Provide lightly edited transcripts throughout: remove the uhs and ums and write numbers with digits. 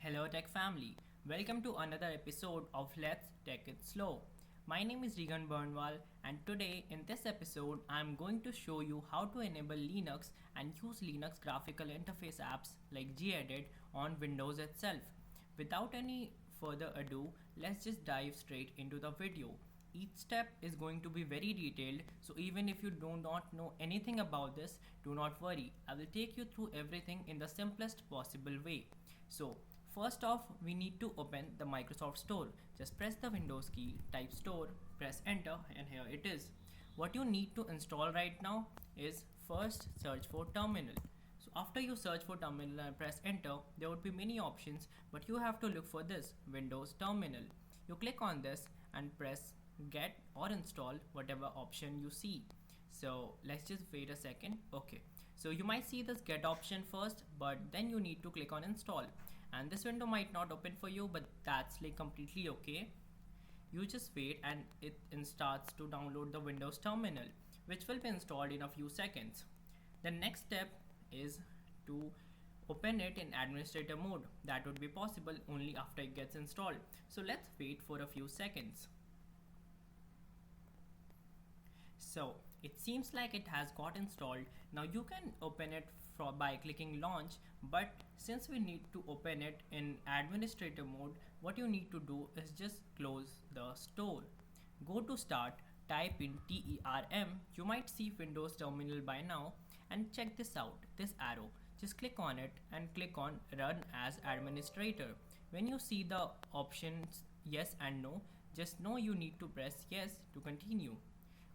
Hello Tech family, welcome to another episode of Let's Take It Slow. My name is Regan Burnwal and today in this episode I am going to show you how to enable Linux and use Linux graphical interface apps like gedit on Windows itself. Without any further ado, let's just dive straight into the video. Each step is going to be very detailed, so even if you do not know anything about this, do not worry. I will take you through everything in the simplest possible way. So, first off, we need to open the Microsoft Store. Just press the Windows key, type Store, press enter, and here it is. What you need to install right now is first search for terminal. So after you search for terminal and press enter, there would be many options, but you have to look for this Windows terminal. You click on this and press get or install whatever option you see. So let's just wait a second. Okay, so you might see this get option first, but then you need to click on install, and this window might not open for you, but that's like completely okay. You just wait and it starts to download the Windows terminal, which will be installed in a few seconds. The next step is to open it in administrator mode. That would be possible only after it gets installed. So let's wait for a few seconds. So it seems like it has got installed. Now you can open it by clicking launch, but since we need to open it in administrator mode, what you need to do is just close the store. Go to start, type in TERM. You might see Windows terminal by now, and check this out, this arrow. Just click on it and click on run as administrator. When you see the options yes and no, just know you need to press yes to continue.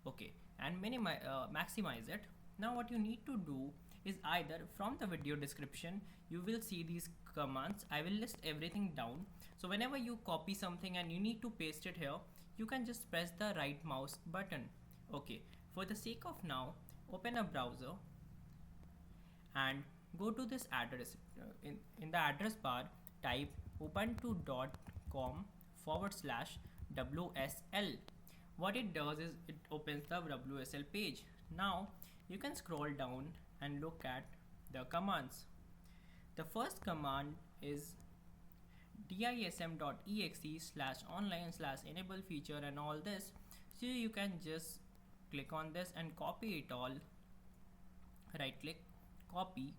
Okay, and maximize it. Now what you need to do is either from the video description you will see these commands. I will list everything down, so whenever you copy something and you need to paste it here, you can just press the right mouse button. Okay, for the sake of now, open a browser and go to this address. In the address bar, type ubuntu.com/WSL. What it does is it opens the WSL page. Now you can scroll down and look at the commands. The first command is dism.exe/online/enable feature and all this. So you can just click on this and copy it all. Right click, copy,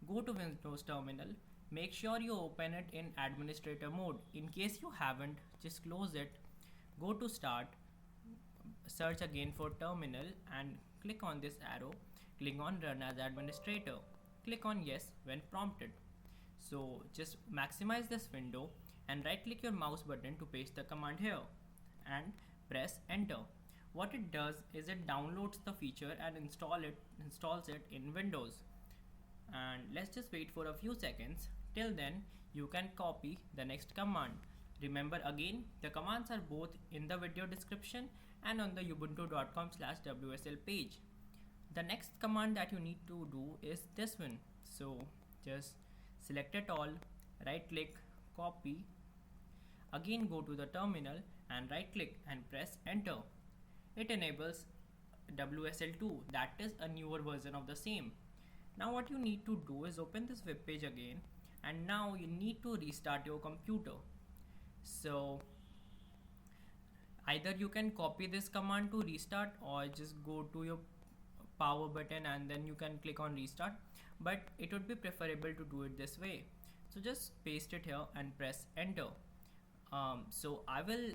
go to Windows terminal. Make sure you open it in administrator mode. In case you haven't, just close it. Go to start, search again for terminal and click on this arrow. Click on run as administrator. Click on yes when prompted. So just maximize this window and right click your mouse button to paste the command here and press enter. What it does is it downloads the feature and installs it in Windows. And let's just wait for a few seconds. Till then, you can copy the next command. Remember again, the commands are both in the video description and on the ubuntu.com/WSL page. The next command that you need to do is this one. So just select it all, right click, copy, again go to the terminal and right click and press enter. It enables WSL2, that is a newer version of the same. Now what you need to do is open this web page again, and now you need to restart your computer. So either you can copy this command to restart or just go to your power button and then you can click on restart, but it would be preferable to do it this way. So just paste it here and press enter. So I will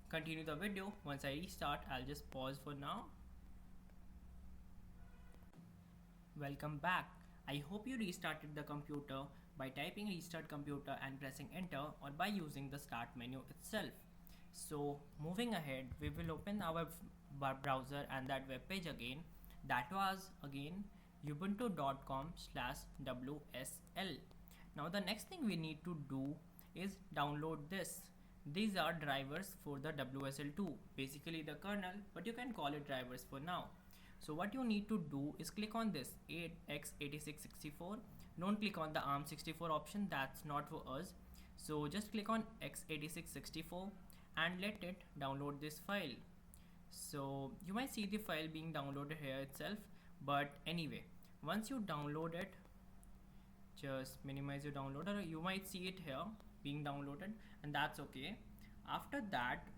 continue the video once I restart. I'll just pause for now. Welcome back. I hope you restarted the computer by typing restart computer and pressing enter, or by using the start menu itself. So moving ahead, we will open our browser and that web page again. That was again ubuntu.com/WSL. Now the next thing we need to do is download this. These are drivers for the WSL2, basically the kernel, but you can call it drivers for now. So what you need to do is click on this x86-64. Don't click on the ARM64 option, that's not for us. So just click on x86-64 and let it download this file. So you might see the file being downloaded here itself, but anyway, once you download it, just minimize your downloader. You might see it here being downloaded, and that's okay. After that,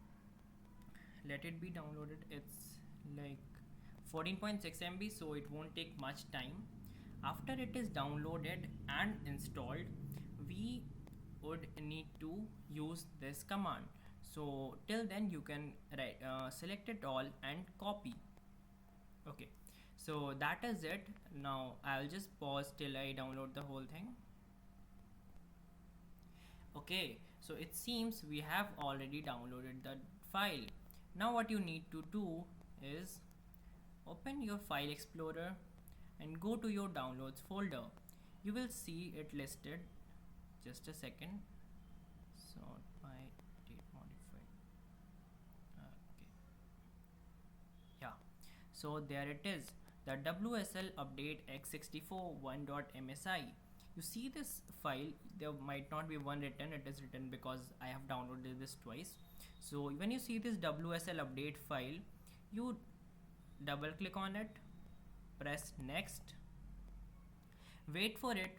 let it be downloaded. It's like 14.6 MB, so it won't take much time. After it is downloaded and installed, we would need to use this command. So till then you can select it all and copy. Okay, so that is it. Now I'll just pause till I download the whole thing. Okay, so it seems we have already downloaded the file. Now what you need to do is open your file explorer and go to your downloads folder. You will see it listed. Just a second. Sort by date modified. Okay. Yeah. So there it is. The WSL update x64 1.msi. You see this file, there might not be one written, it is written because I have downloaded this twice. So when you see this WSL update file, you double click on it, press next, wait for it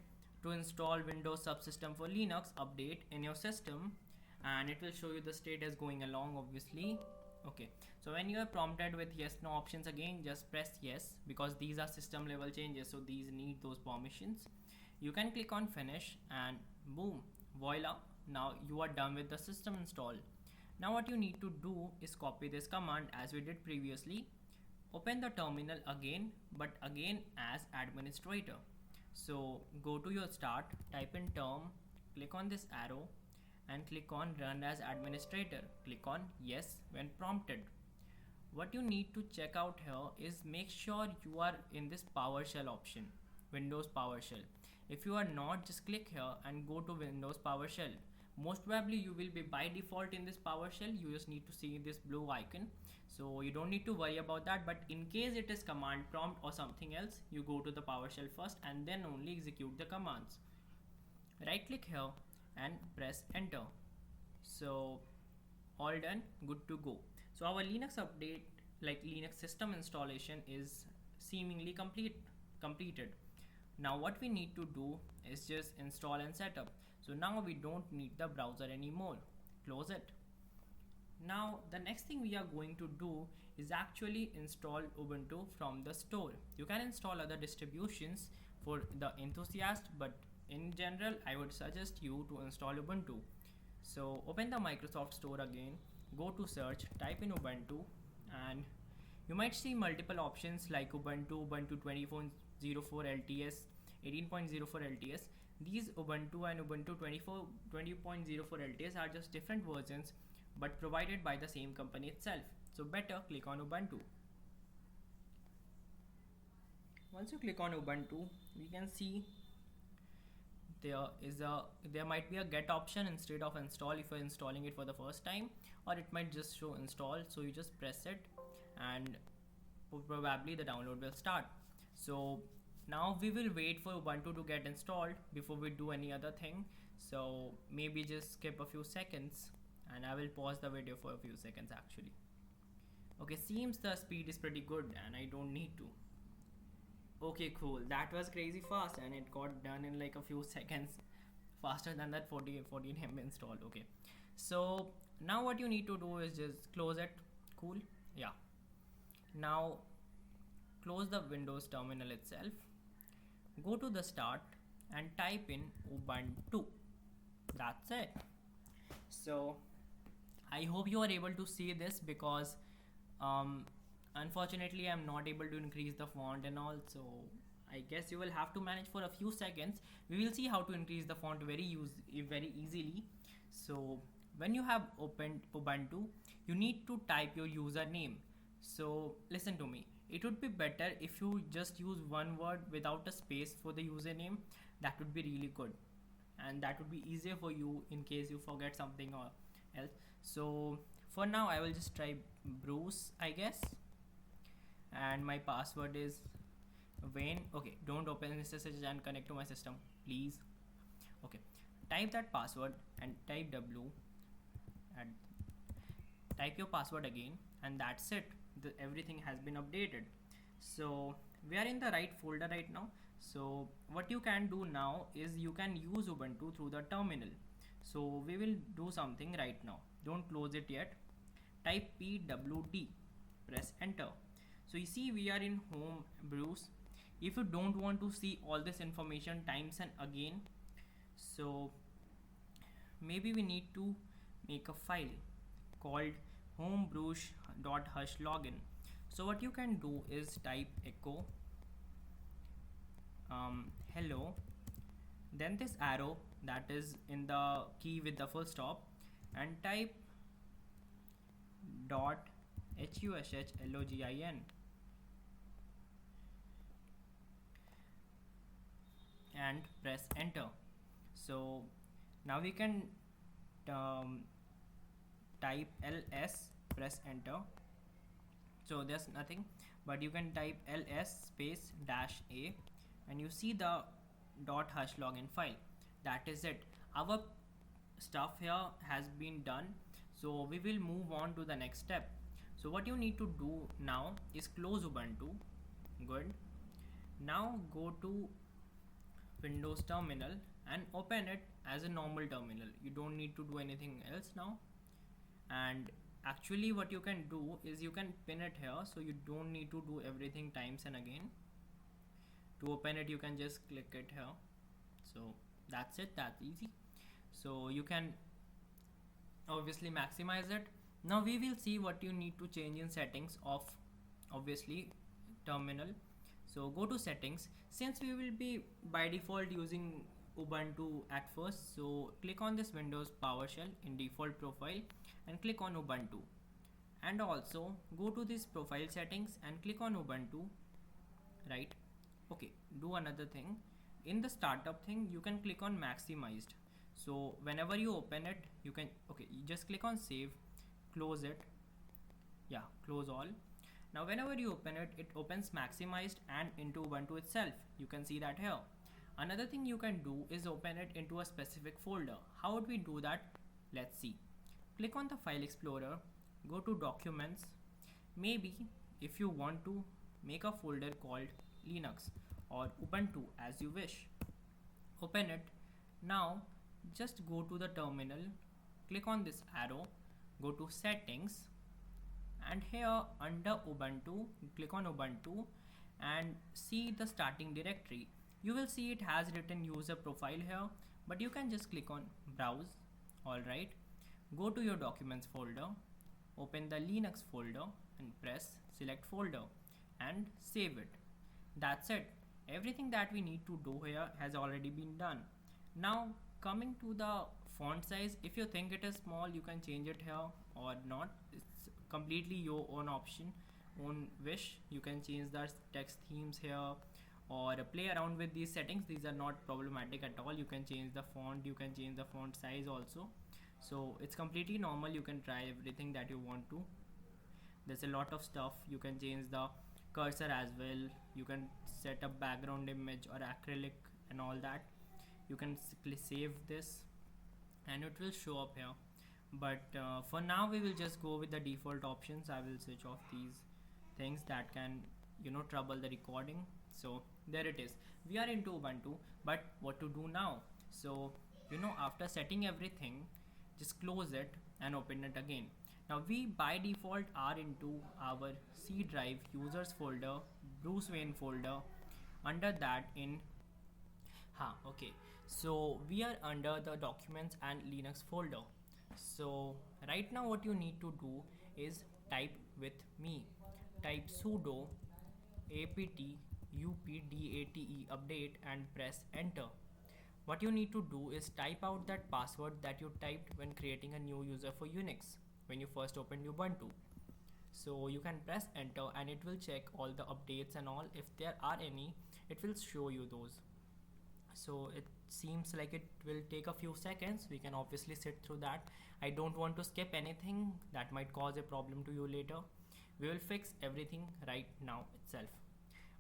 to install Windows Subsystem for Linux update in your system, and it will show you the status going along, obviously. Okay, so when you are prompted with yes no options again, just press yes, because these are system level changes, so these need those permissions. You can click on finish and boom, voila, now you are done with the system install. Now what you need to do is copy this command as we did previously. Open the terminal again, but again as administrator. So go to your start, type in term, click on this arrow and click on run as administrator. Click on yes when prompted. What you need to check out here is make sure you are in this PowerShell option, Windows PowerShell. If you are not, just click here and go to Windows PowerShell. Most probably you will be by default in this PowerShell. You just need to see this blue icon, so you don't need to worry about that. But in case it is command prompt or something else, you go to the PowerShell first and then only execute the commands. Right click here and press enter. So all done, good to go. So our Linux update, like Linux system installation, is seemingly completed. Now what we need to do is just install and setup. So now we don't need the browser anymore. Close it. Now the next thing we are going to do is actually install Ubuntu from the store. You can install other distributions for the enthusiast, but in general I would suggest you to install Ubuntu. So open the Microsoft Store again, go to search, type in Ubuntu, and you might see multiple options like Ubuntu, Ubuntu 20.04 LTS, 18.04 LTS. These Ubuntu and Ubuntu 20.04 LTS are just different versions but provided by the same company itself. So better click on Ubuntu. Once you click on Ubuntu, we can see there might be a get option instead of install if you're installing it for the first time, or it might just show install. So you just press it and probably the download will start. So now we will wait for Ubuntu to get installed before we do any other thing. So maybe just skip a few seconds and I will pause the video for a few seconds actually. Okay, seems the speed is pretty good and I don't need to. Okay, cool. That was crazy fast and it got done in like a few seconds, faster than that 14 MB install. Okay, so now what you need to do is just close it. Cool. Yeah. Now close the Windows terminal itself. Go to the start and type in Ubuntu. That's it. So I hope you are able to see this because unfortunately I'm not able to increase the font and all, so I guess you will have to manage for a few seconds. We will see how to increase the font very easily. So when you have opened Ubuntu, you need to type your username. So listen to me, it would be better if you just use one word without a space for the username. That would be really good and that would be easier for you in case you forget something or else. So for now I will just try Bruce, I guess, and my password is Wayne. Okay, don't open this message and connect to my system, please. Okay, type that password and type W and type your password again, and that's it. Everything has been updated. So we are in the right folder right now. So what you can do now is you can use Ubuntu through the terminal. So we will do something right now. Don't close it yet. Type pwd, press enter. So you see we are in home brews. If you don't want to see all this information times and again, so maybe we need to make a file called homebrews.hush login. So what you can do is type echo hello, then this arrow that is in the key with the full stop, and type dot hushhlogin and press enter. So now we can um, type ls, press enter. So there's nothing, but you can type ls space dash a, and you see the .hush login file. That is it. Our stuff here has been done. So we will move on to the next step. So what you need to do now is close Ubuntu. Good. Now go to Windows terminal and open it as a normal terminal. You don't need to do anything else now. And actually what you can do is you can pin it here, so you don't need to do everything times and again. To open it you can just click it here. So that's it, that's easy. So you can obviously maximize it. Now we will see what you need to change in settings of obviously terminal. So go to settings. Since we will be by default using Ubuntu at first, so click on this Windows PowerShell in default profile and click on Ubuntu, and also go to this profile settings and click on Ubuntu, right? Okay, do another thing. In the startup thing you can click on maximized. So whenever you open it you can, okay, you just click on save, close it, yeah, close all. Now whenever you open it, it opens maximized and into Ubuntu itself. You can see that here. Another thing you can do is open it into a specific folder. How would we do that? Let's see. Click on the file explorer, go to documents. Maybe if you want to make a folder called Linux or Ubuntu as you wish. Open it. Now just go to the terminal, click on this arrow, go to settings, and here under Ubuntu click on Ubuntu and see the starting directory. You will see it has written user profile here, but you can just click on browse. Alright, go to your documents folder, open the Linux folder and press select folder and save it. That's it. Everything that we need to do here has already been done. Now coming to the font size, if you think it is small you can change it here or not. It's completely your own option, own wish. You can change the text themes here or play around with these settings. These are not problematic at all. You can change the font, you can change the font size also. So it's completely normal. You can try everything that you want to. There's a lot of stuff. You can change the cursor as well. You can set a background image or acrylic and all that. You can save this and it will show up here. But for now we will just go with the default options. I will switch off these things that can, you know, trouble the recording. So there it is. We are into Ubuntu, but what to do now? So, you know, after setting everything, just close it and open it again. Now we by default are into our C drive users folder, Bruce Wayne folder. Under that in okay, so we are under the documents and Linux folder. So right now what you need to do is type with me. Type sudo apt update update and press enter. What you need to do is type out that password that you typed when creating a new user for Unix when you first opened Ubuntu. So you can press enter and it will check all the updates and all. If there are any, it will show you those. So it seems like it will take a few seconds. We can obviously sit through that. I don't want to skip anything that might cause a problem to you later. We will fix everything right now itself.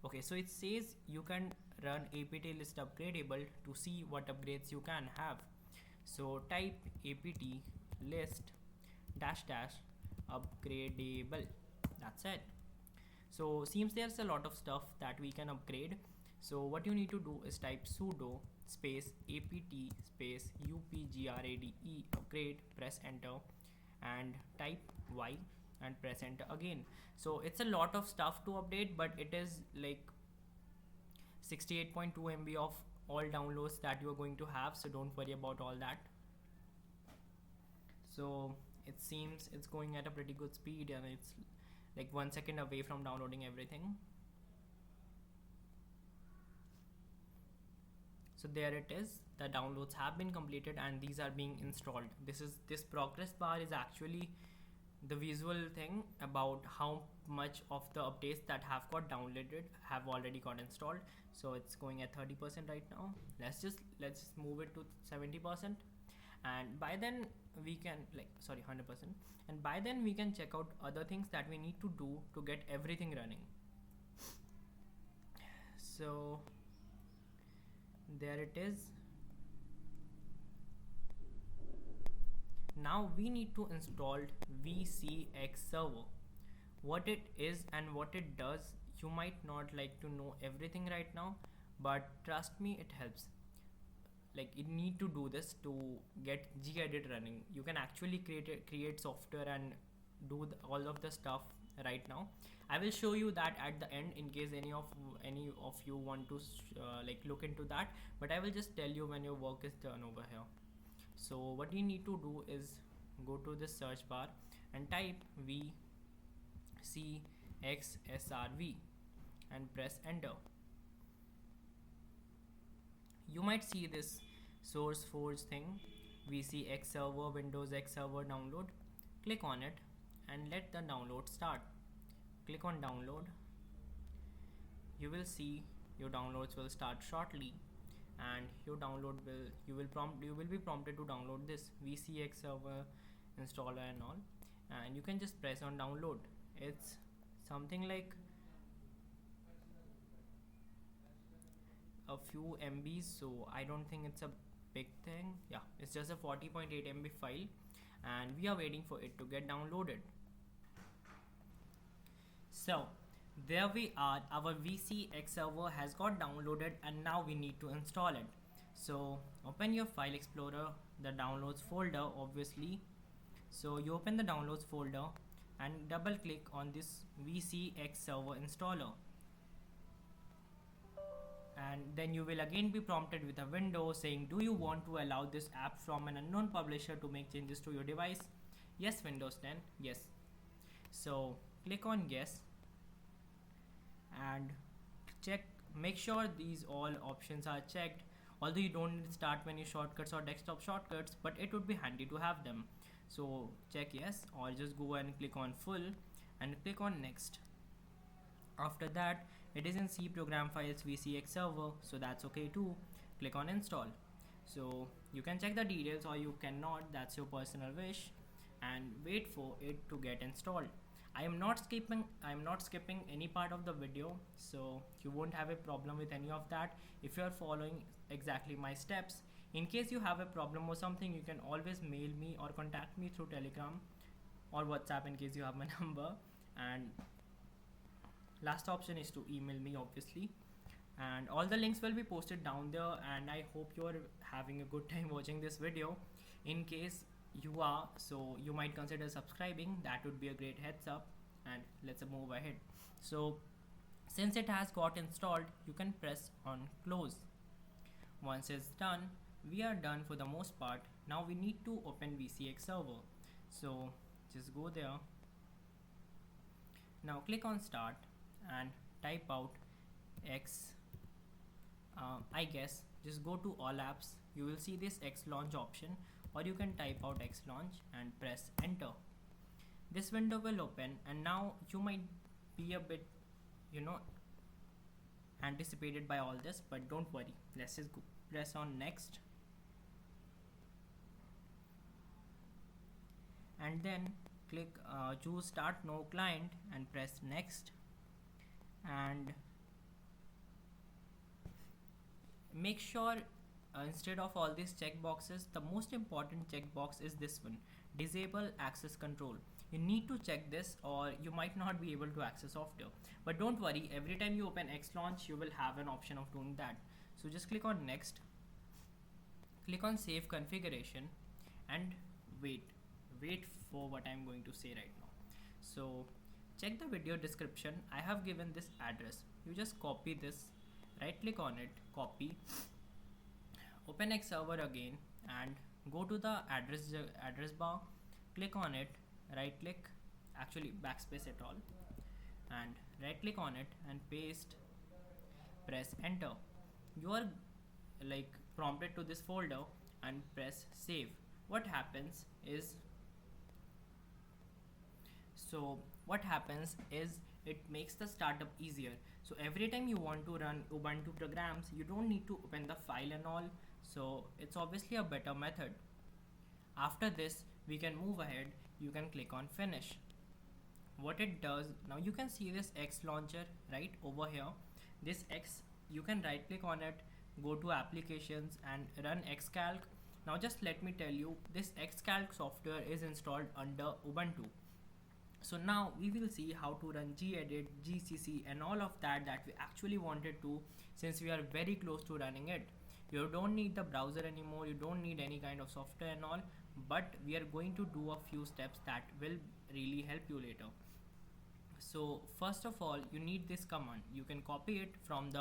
Okay, so it says you can run apt list upgradable to see what upgrades you can have. So type apt list dash dash upgradable. That's it. So seems there's a lot of stuff that we can upgrade. So what you need to do is type sudo space apt space upgrade, upgrade, press enter, and type y and press enter again. So it's a lot of stuff to update, but it is like 68.2 MB of all downloads that you are going to have, so don't worry about all that. So it seems it's going at a pretty good speed, and it's like 1 second away from downloading everything. So there it is, the downloads have been completed and these are being installed. This progress bar is actually the visual thing about how much of the updates that have got downloaded have already got installed. So it's going at 30% right now. Let's just move it to 70%, and by then we can 100%, and by then we can check out other things that we need to do to get everything running. So there it is. Now we need to install VCX server. What it is and what it does, you might not like to know everything right now, but trust me, it helps. Like, you need to do this to get gedit running. You can actually create software and do all of the stuff right now. I will show you that at the end in case any of you want to look into that, but I will just tell you when your work is done over here. So what you need to do is go to the search bar and type VCXSRV and press enter. You might see this SourceForge thing, VCX server, Windows X server download. Click on it and let the download start. Click on download. You will see your downloads will start shortly, and your download you will be prompted to download this VCX server installer and all, and you can just press on download. It's something like a few MBs, so I don't think it's a big thing. Yeah, it's just a 40.8 MB file, and we are waiting for it to get downloaded. So there we are, our VCX server has got downloaded, and now we need to install it. So open your file explorer, the downloads folder obviously. So you open the downloads folder and double click on this VCX server installer, and then you will again be prompted with a window saying, do you want to allow this app from an unknown publisher to make changes to your device? Yes, Windows 10, yes. So click on yes and make sure these all options are checked, although you don't need start menu shortcuts or desktop shortcuts, but it would be handy to have them. So check yes, or just go and click on full and click on next. After that, it is in C program files VCX server, so that's okay too. Click on install. So you can check the details or you cannot, that's your personal wish, and wait for it to get installed. I am not skipping any part of the video, so you won't have a problem with any of that if you are following exactly my steps. In case you have a problem or something, you can always mail me or contact me through Telegram or WhatsApp in case you have my number, and last option is to email me obviously, and all the links will be posted down there, and I hope you are having a good time watching this video. In case you are, so you might consider subscribing, that would be a great heads up, and let's move ahead. So since it has got installed, you can press on close. Once it's done, we are done for the most part. Now we need to open VCX server, so just go there. Now click on start and type out X. I guess just go to all apps, you will see this X launch option, or you can type out X launch and press enter. This window will open, and now you might be a bit anticipated by all this, but don't worry, let's just go press on next, and then click choose start no client and press next, and make sure instead of all these checkboxes, the most important checkbox is this one, disable access control. You need to check this or you might not be able to access software. But don't worry, every time you open Xlaunch, you will have an option of doing that. So just click on next, click on save configuration and wait for what I'm going to say right now. So check the video description. I have given this address. You just copy this, right click on it, copy, open X server again and go to the address bar, click on it, right click, actually backspace it all, and right click on it and paste, press enter. You are like prompted to this folder and press save. What happens is it makes the startup easier. So every time you want to run Ubuntu programs, you don't need to open the file and all. So it's obviously a better method. After this, we can move ahead. You can click on finish. What it does, now you can see this X launcher right over here. This X, you can right click on it, go to applications and run Xcalc. Now just let me tell you, this Xcalc software is installed under Ubuntu. So now we will see how to run gedit, gcc and all of that we actually wanted to, since we are very close to running it. You don't need the browser anymore, you don't need any kind of software and all, but we are going to do a few steps that will really help you later. So first of all, you need this command. You can copy it from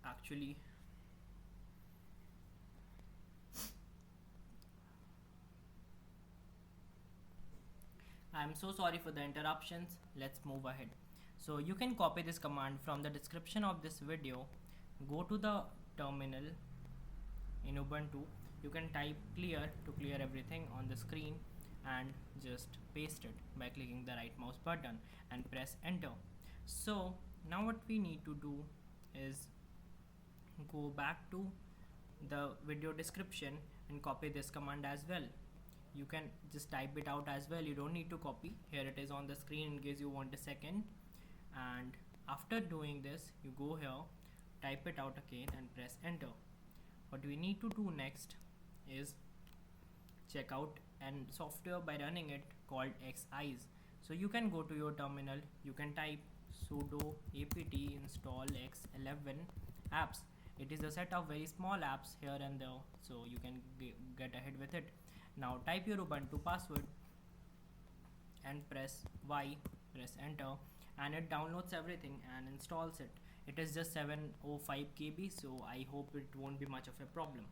actually, I'm so sorry for the interruptions. Let's move ahead. So you can copy this command from the description of this video. Go to the terminal in Ubuntu. You can type clear to clear everything on the screen and just paste it by clicking the right mouse button and press enter. So now what we need to do is go back to the video description and copy this command as well. You can just type it out as well, you don't need to copy. Here it is on the screen in case you want a second. And after doing this, you go here, type it out again and press enter. What we need to do next is check out an software by running it called Xeyes. So you can go to your terminal, you can type sudo apt install x11 apps. It is a set of very small apps here and there, so you can get ahead with it. Now type your Ubuntu password and press Y, press enter, and it downloads everything and installs it. It is just 705 KB, so I hope it won't be much of a problem.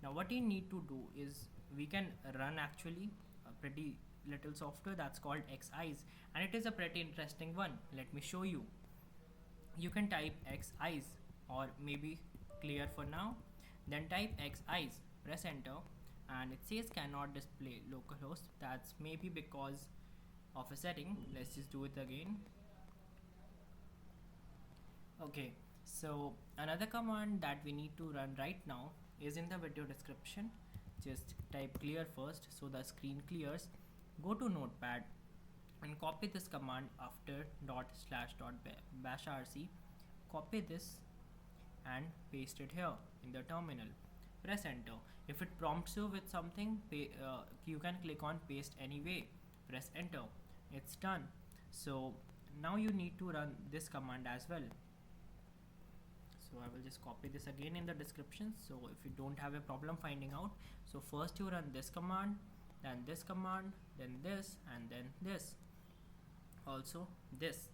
Now what you need to do is we can run actually a pretty little software that's called Xeyes, and it is a pretty interesting one. Let me show you. You can type Xeyes or maybe clear for now, then type Xeyes, press enter, and it says cannot display localhost. That's maybe because of a setting. Let's just do it again. Okay, so another command that we need to run right now is in the video description. Just type clear first so the screen clears. Go to notepad and copy this command after /bashrc. Copy this and paste it here in the terminal. Press enter. If it prompts you with something, you can click on paste anyway. Press enter. It's done. So now you need to run this command as well. So I will just copy this again in the description, so if you don't have a problem finding out. So first you run this command, then this command, then this, and then this, also this.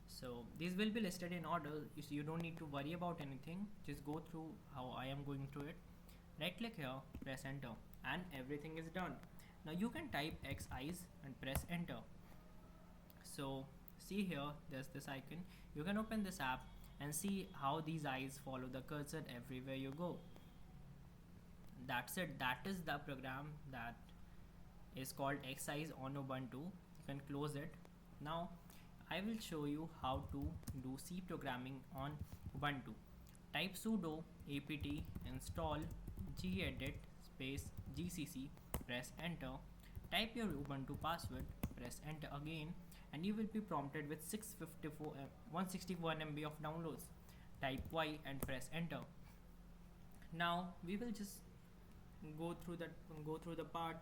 So these will be listed in order, so you don't need to worry about anything. Just go through how I am going through it. Right click here, press enter, and everything is done. Now you can type Xeyes and press enter. So see here, there's this icon. You can open this app and see how these eyes follow the cursor everywhere you go. That's it. That is the program that is called Xeyes on Ubuntu. You can close it. Now I will show you how to do C programming on Ubuntu. Type sudo apt install gedit space gcc, press enter, type your Ubuntu password, press enter again, and you will be prompted with 161 MB of downloads. Type Y and press enter. Now we will just go through the part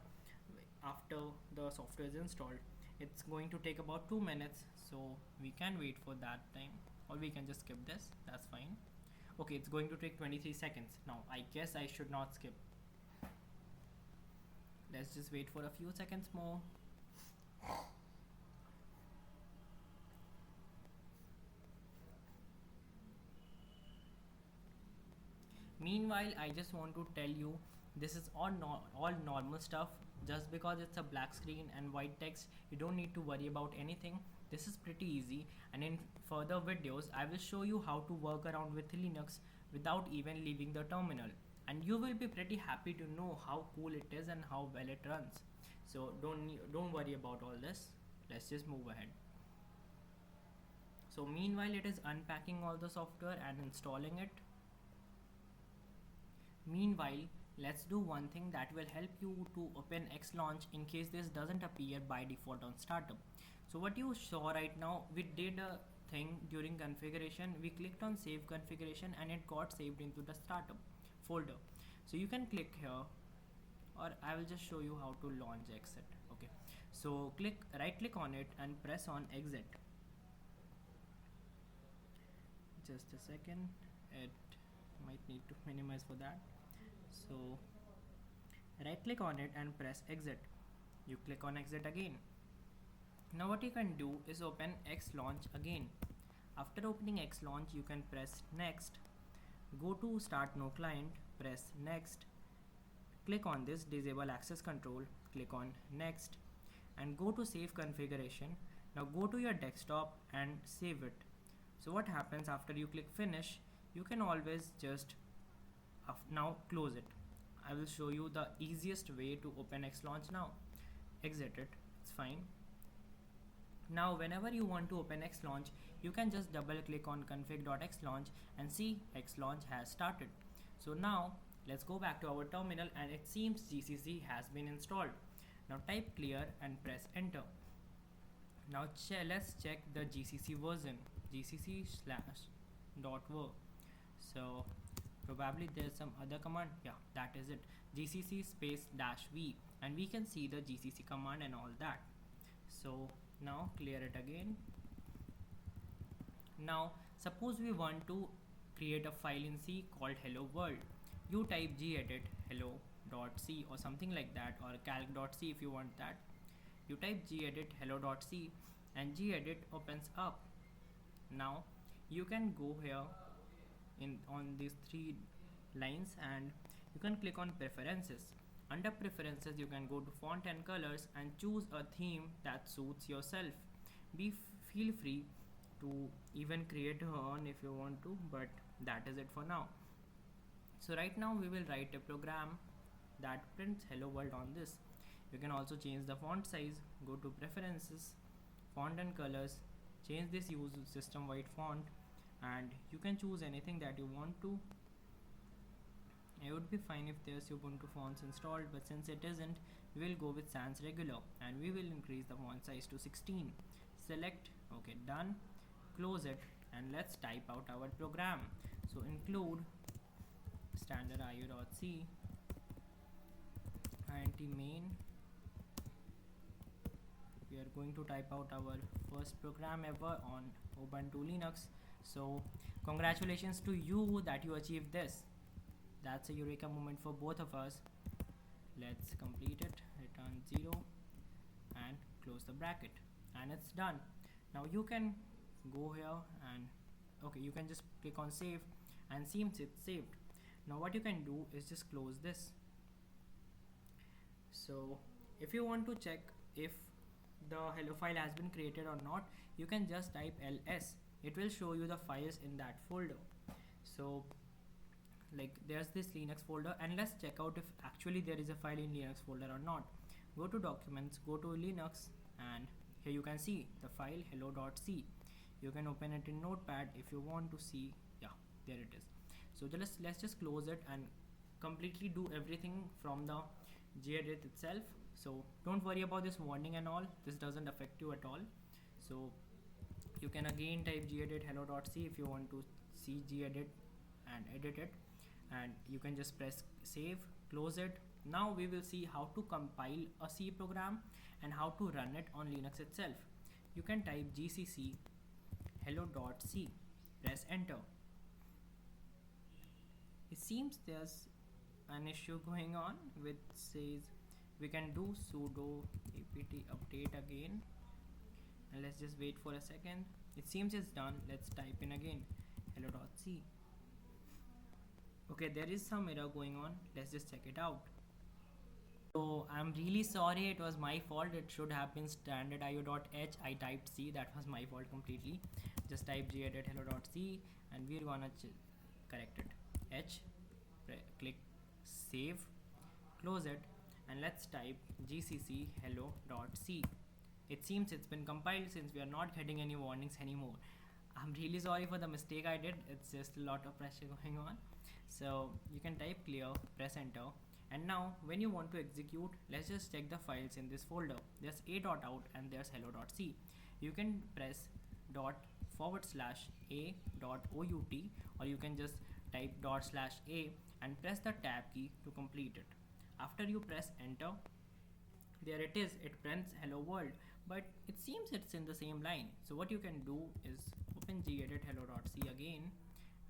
after the software is installed. It's going to take about 2 minutes, so we can wait for that time, or we can just skip this, that's fine. Okay, it's going to take 23 seconds. Now I guess I should not skip. Let's just wait for a few seconds more. Meanwhile, I just want to tell you, this is all normal stuff. Just because it's a black screen and white text, you don't need to worry about anything. This is pretty easy, and in further videos I will show you how to work around with Linux without even leaving the terminal, and you will be pretty happy to know how cool it is and how well it runs. So don't worry about all this. Let's just move ahead. So meanwhile it is unpacking all the software and installing it. Meanwhile, let's do one thing that will help you to open Xlaunch in case this doesn't appear by default on startup. So what you saw right now, we did a thing during configuration. We clicked on save configuration and it got saved into the startup folder. So you can click here, or I will just show you how to launch exit. Okay, so right click on it and press on exit. Just a second, it might need to minimize for that. So right click on it and press exit. You click on exit again. Now what you can do is open Xlaunch again. After opening Xlaunch, you can press next, go to start no client, press next, click on this disable access control, click on next, and go to save configuration. Now go to your desktop and save it. So what happens after you click finish, you can always just now close it. I will show you the easiest way to open Xlaunch now. Exit it, it's fine. Now whenever you want to open Xlaunch, you can just double click on config.xlaunch and see Xlaunch has started. So now let's go back to our terminal, and it seems GCC has been installed. Now type clear and press enter. Now let's check the GCC version, gcc/.ver. So probably there's some other command. Yeah, that is it, gcc -v, and we can see the gcc command and all that. So now clear it again. Now suppose we want to create a file in C called hello world. You type gedit hello.c or something like that, or calc.c if you want that. You type gedit hello.c and gedit opens up. Now you can go here on these 3 lines and you can click on preferences. Under preferences, you can go to font and colors and choose a theme that suits yourself. Feel free to even create your own if you want to, but that is it for now. So right now we will write a program that prints hello world on this. You can also change the font size. Go to preferences, font and colors, change this use system wide font, and you can choose anything that you want to. It would be fine if there's Ubuntu fonts installed, but since it isn't, we will go with sans regular and we will increase the font size to 16. Select, okay, done, close it, and let's type out our program. So include standard io.c int main. We are going to type out our first program ever on Ubuntu Linux. So congratulations to you that you achieved this. That's a eureka moment for both of us. Let's complete it, return 0 and close the bracket, and it's done. Now you can go here and okay, you can just click on save, and seems it's saved. Now what you can do is just close this. So if you want to check if the hello file has been created or not, you can just type ls. It will show you the files in that folder. So like there's this Linux folder, and let's check out if actually there is a file in Linux folder or not. Go to documents, go to Linux, and here you can see the file hello.c. You can open it in notepad if you want to see. Yeah, there it is. So let's just close it and completely do everything from the gedit itself. So don't worry about this warning and all, this doesn't affect you at all. So you can again type gedit hello.c if you want to see gedit and edit it, and you can just press save, close it, Now we will see how to compile a C program and how to run it on Linux itself. You can type gcc hello.c, press enter. It seems there's an issue going on which says we can do sudo apt update again, and let's just wait for a second. It seems it's done. Let's type in again hello.c. Okay, there is some error going on. Let's just check it out. So I'm really sorry, it was my fault. It should have been standard.io.h. I typed c, that was my fault completely. Just type gedit hello.c and we're gonna correct it. H, click save, close it, and let's type gcc hello.c. It seems it's been compiled since we are not getting any warnings anymore. I'm really sorry for the mistake I did. It's just a lot of pressure going on. So you can type clear, press enter, and now when you want to execute, let's just check the files in this folder. There's a.out and there's hello.c. You can press ./a.out, or you can just type ./a and press the tab key to complete it. After you press enter, there it is, it prints hello world, but it seems it's in the same line. So what you can do is open gedit hello.c again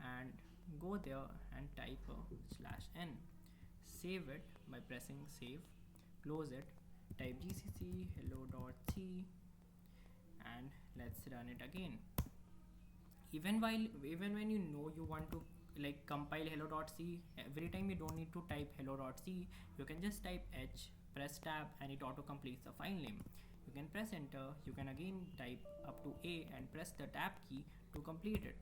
and go there and type /n, save it by pressing save, close it, type gcc hello.c, and let's run it again. Even when you know you want to like compile hello.c, every time you don't need to type hello.c, you can just type h, press tab, and it auto completes the file name. You can press enter, you can again type up to a and press the tab key to complete it.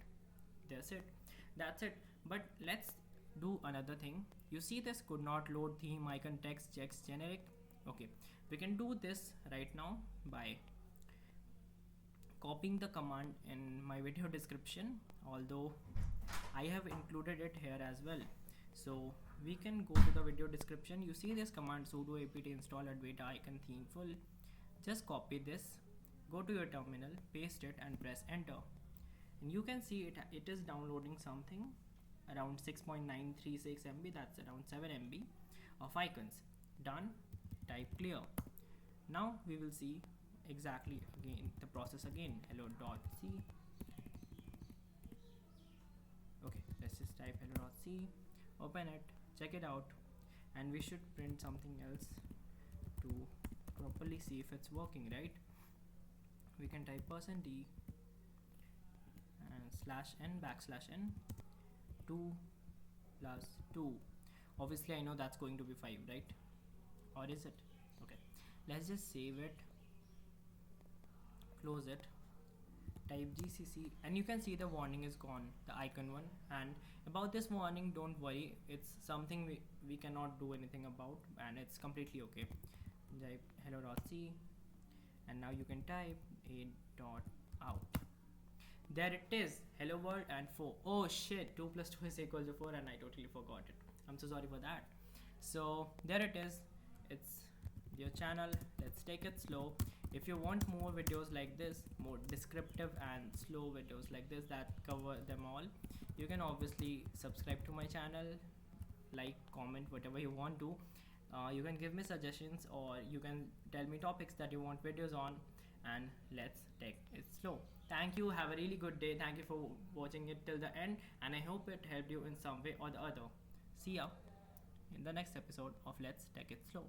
That's it. But let's do another thing. You see this could not load theme icon text checks generic. Okay, we can do this right now by copying the command in my video description, although I have included it here as well. So we can go to the video description. You see this command sudo apt install adwaita icon theme full. Just copy this, go to your terminal, paste it and press enter. And you can see it is downloading something around 6.936 MB, that's around 7 MB of icons. Done, type clear. Now we will see exactly again the process again, hello.c. Okay, let's just type hello.c, open it, check it out, and we should print something else to properly see if it's working, right? We can type %d and /n, 2 plus 2. Obviously I know that's going to be 5, right? Or is it? Okay, let's just save it, close it, type gcc, and you can see the warning is gone, the icon one. And about this warning, don't worry, it's something we cannot do anything about, and it's completely okay. Type hello.c, and now you can type a.out. There it is, hello world and 4. Oh shit, 2 plus 2 is equal to 4, and I totally forgot it. I'm so sorry for that. So there it is, it's your channel. Let's take it slow. If you want more videos like this, more descriptive and slow videos like this that cover them all, you can obviously subscribe to my channel, like, comment, whatever you want to. You can give me suggestions, or you can tell me topics that you want videos on, and let's take it slow. Thank you, have a really good day. Thank you for watching it till the end, and I hope it helped you in some way or the other. See ya in the next episode of Let's Take It Slow.